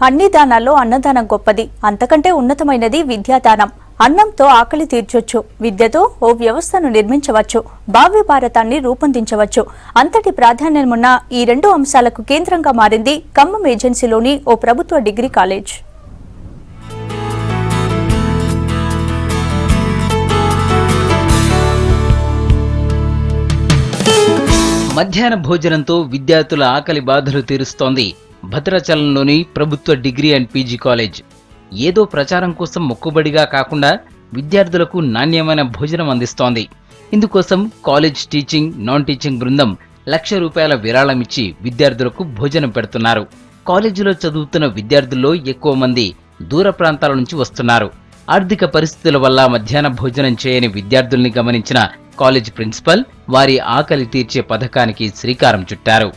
అన్ని దానాల్లో అన్నదానం గొప్పది. అంతకంటే ఉన్నతమైనది విద్యాదానం. అన్నంతో ఆకలి తీర్చొచ్చు, విద్యతో ఓ వ్యవస్థను నిర్మించవచ్చు, భావి భారతాన్ని రూపొందించవచ్చు. అంతటి ప్రాధాన్యమున్న ఈ రెండు అంశాలకు కేంద్రంగా మారింది ఖమ్మం ఏజెన్సీలోని ఓ ప్రభుత్వ డిగ్రీ కాలేజ్. మధ్యాహ్న భోజనంతో విద్యార్థుల ఆకలి బాధలు తీరుస్తోంది భద్రాచలంలోని ప్రభుత్వ డిగ్రీ అండ్ పీజీ కాలేజ్. ఏదో ప్రచారం కోసం మొక్కుబడిగా కాకుండా విద్యార్థులకు నాణ్యమైన భోజనం అందిస్తోంది. ఇందుకోసం కాలేజ్ టీచింగ్, నాన్ టీచింగ్ బృందం ₹1,00,000 విరాళమిచ్చి విద్యార్థులకు భోజనం పెడుతున్నారు. కాలేజీలో చదువుతున్న విద్యార్థుల్లో ఎక్కువ మంది దూర ప్రాంతాల నుంచి వస్తున్నారు. ఆర్థిక పరిస్థితుల వల్ల మధ్యాహ్న భోజనం చేయని విద్యార్థుల్ని గమనించిన కాలేజ్ ప్రిన్సిపల్ వారి ఆకలి తీర్చే పథకానికి శ్రీకారం చుట్టారు.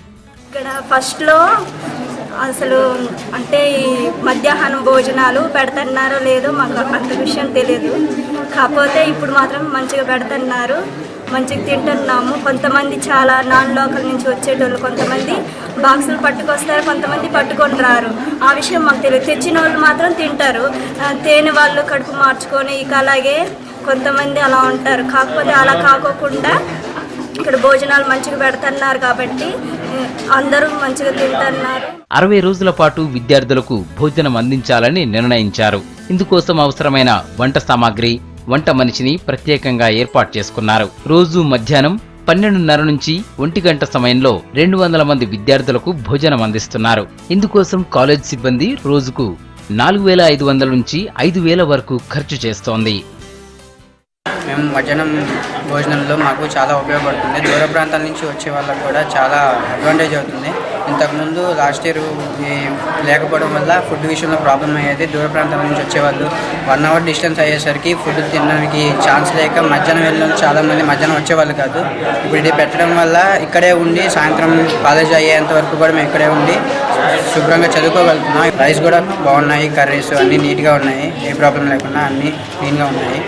ఇక్కడ ఫస్ట్లో అసలు అంటే మధ్యాహ్నం భోజనాలు పెడుతున్నారో లేదో మాకు అంత విషయం తెలియదు. కాకపోతే ఇప్పుడు మాత్రం మంచిగా పెడుతున్నారు, మంచిగా తింటున్నాము. కొంతమంది చాలా నాన్ లోకల్ నుంచి వచ్చేటోళ్ళు కొంతమంది బాక్సులు పట్టుకొస్తారు, కొంతమంది పట్టుకొని రారు. ఆ విషయం మాకు తెలియదు. తెచ్చిన వాళ్ళు మాత్రం తింటారు. తేనె వాళ్ళు కడుపు మార్చుకొని ఇక అలాగే కొంతమంది అలా ఉంటారు. కాకపోతే అలా కాకోకుండా ఇక్కడ భోజనాలు మంచిగా పెడుతున్నారు కాబట్టి అందరూ మంచిగా తింటున్నారు. 60 రోజుల పాటు విద్యార్థులకు భోజనం అందించాలని నిర్ణయించారు. ఇందుకోసం అవసరమైన వంట సామాగ్రి, వంట మనిషిని ప్రత్యేకంగా ఏర్పాటు చేసుకున్నారు. రోజు మధ్యాహ్నం 12:30 నుంచి 1 గంట సమయంలో 200 మంది విద్యార్థులకు భోజనం అందిస్తున్నారు. ఇందుకోసం కాలేజ్ సిబ్బంది రోజుకు 4,500 నుంచి 5,000 వరకు ఖర్చు చేస్తోంది. మేము మధ్యాహ్నం భోజనంలో మాకు చాలా ఉపయోగపడుతుంది. దూర ప్రాంతాల నుంచి వచ్చే వాళ్ళకు కూడా చాలా అడ్వాంటేజ్ అవుతుంది. ఇంతకుముందు లాస్ట్ ఇయర్ లేకపోవడం వల్ల ఫుడ్ విషయంలో ప్రాబ్లం అయ్యేది. దూర ప్రాంతాల నుంచి వచ్చేవాళ్ళు 1 అవర్ డిస్టెన్స్ అయ్యేసరికి ఫుడ్ తినడానికి ఛాన్స్ లేక మధ్యాహ్నం వెళ్ళిన చాలామంది మధ్యాహ్నం వచ్చేవాళ్ళు కాదు. ఇప్పుడు ఇది పెట్టడం వల్ల ఇక్కడే ఉండి సాయంత్రం కాలేజ్ అయ్యేంత వరకు కూడా మేము ఇక్కడే ఉండి శుభ్రంగా చదువుకోగలుగుతున్నాం. రైస్ కూడా బాగున్నాయి, కర్రీస్ అన్నీ నీట్గా ఉన్నాయి, ఏ ప్రాబ్లం లేకుండా అన్నీ క్లీన్గా ఉన్నాయి.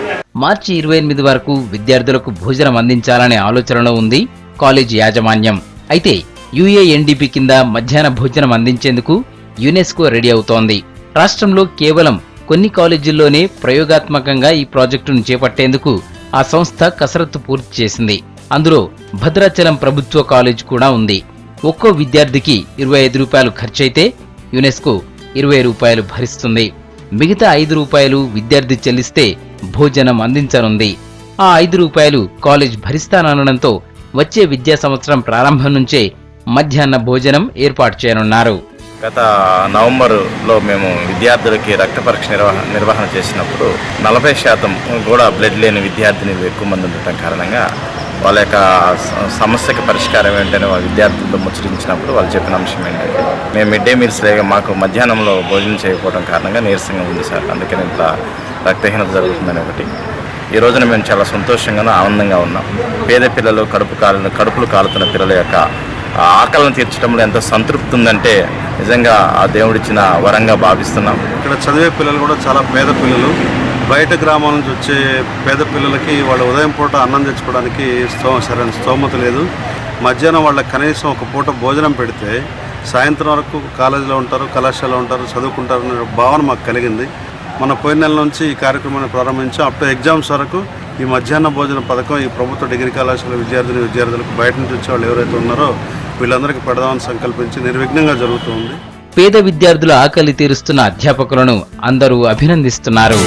మార్చి 28 వరకు విద్యార్థులకు భోజనం అందించాలనే ఆలోచనలో ఉంది కాలేజీ యాజమాన్యం. అయితే UANDP కింద మధ్యాహ్న భోజనం అందించేందుకు యునెస్కో రెడీ అవుతోంది. రాష్ట్రంలో కేవలం కొన్ని కాలేజీల్లోనే ప్రయోగాత్మకంగా ఈ ప్రాజెక్టును చేపట్టేందుకు ఆ సంస్థ కసరత్తు పూర్తి చేసింది. అందులో భద్రాచలం ప్రభుత్వ కాలేజ్ కూడా ఉంది. ఒక్కో విద్యార్థికి ₹25 ఖర్చయితే యునెస్కో ₹20 భరిస్తుంది. మిగతా ₹5 విద్యార్థి చెల్లిస్తే భోజనం అందించనుంది. ఆ ₹5 కాలేజ్ భరిస్తాననడంతో వచ్చే విద్యా సంవత్సరం ప్రారంభం నుంచే మధ్యాహ్న భోజనం ఏర్పాటు చేయనున్నారు. గత నవంబర్లో మేము విద్యార్థులకి రక్త పరీక్ష నిర్వహణ చేసినప్పుడు 40% కూడా బ్లడ్ లేని విద్యార్థినులు ఎక్కువ మంది ఉండటం కారణంగా వాళ్ళ యొక్క సమస్యకి పరిష్కారం ఏంటనే వాళ్ళ విద్యార్థులతో ముచ్చరించినప్పుడు వాళ్ళు చెప్పిన అంశం ఏంటంటే మేము మిడ్ డే మీల్స్ లేక మాకు మధ్యాహ్నంలో భోజనం చేయకపోవడం కారణంగా నీరసంగా ఉంది సార్, అందుకని ఇంత రక్తహీనత జరుగుతుందని ఒకటి. ఈ రోజున మేము చాలా సంతోషంగానూ ఆనందంగా ఉన్నాం. పేద పిల్లలు కడుపులు కాలుతున్న పిల్లల యొక్క ఆకలిని తీర్చడంలో ఎంత సంతృప్తి ఉందంటే నిజంగా ఆ దేవుడిచ్చిన వరంగా భావిస్తున్నాం. ఇక్కడ చదివే పిల్లలు కూడా చాలా పేద పిల్లలు. బయట గ్రామాల నుంచి వచ్చే పేద పిల్లలకి వాళ్ళ ఉదయం పూట అన్నం తెచ్చుకోవడానికి సరైన స్తోమత లేదు. మధ్యాహ్నం వాళ్ళకి కనీసం ఒక పూట భోజనం పెడితే సాయంత్రం వరకు కాలేజీలో ఉంటారు, కళాశాలలో ఉంటారు, చదువుకుంటారు అనే భావన మాకు కలిగింది. మన పోయిన నెల నుంచి ఈ కార్యక్రమాన్ని ప్రారంభించాం. అప్ టు ఎగ్జామ్స్ వరకు ఈ మధ్యాహ్న భోజన పథకం ఈ ప్రభుత్వ డిగ్రీ కళాశాల విద్యార్థులకు బయట నుంచి వచ్చే వాళ్ళు ఎవరైతే ఉన్నారో వీళ్ళందరికీ పెడదామని సంకల్పించి నిర్విఘ్నంగా జరుగుతుంది. పేద విద్యార్థుల ఆకలి తీరుస్తున్న అధ్యాపకులను అందరూ అభినందిస్తున్నారు.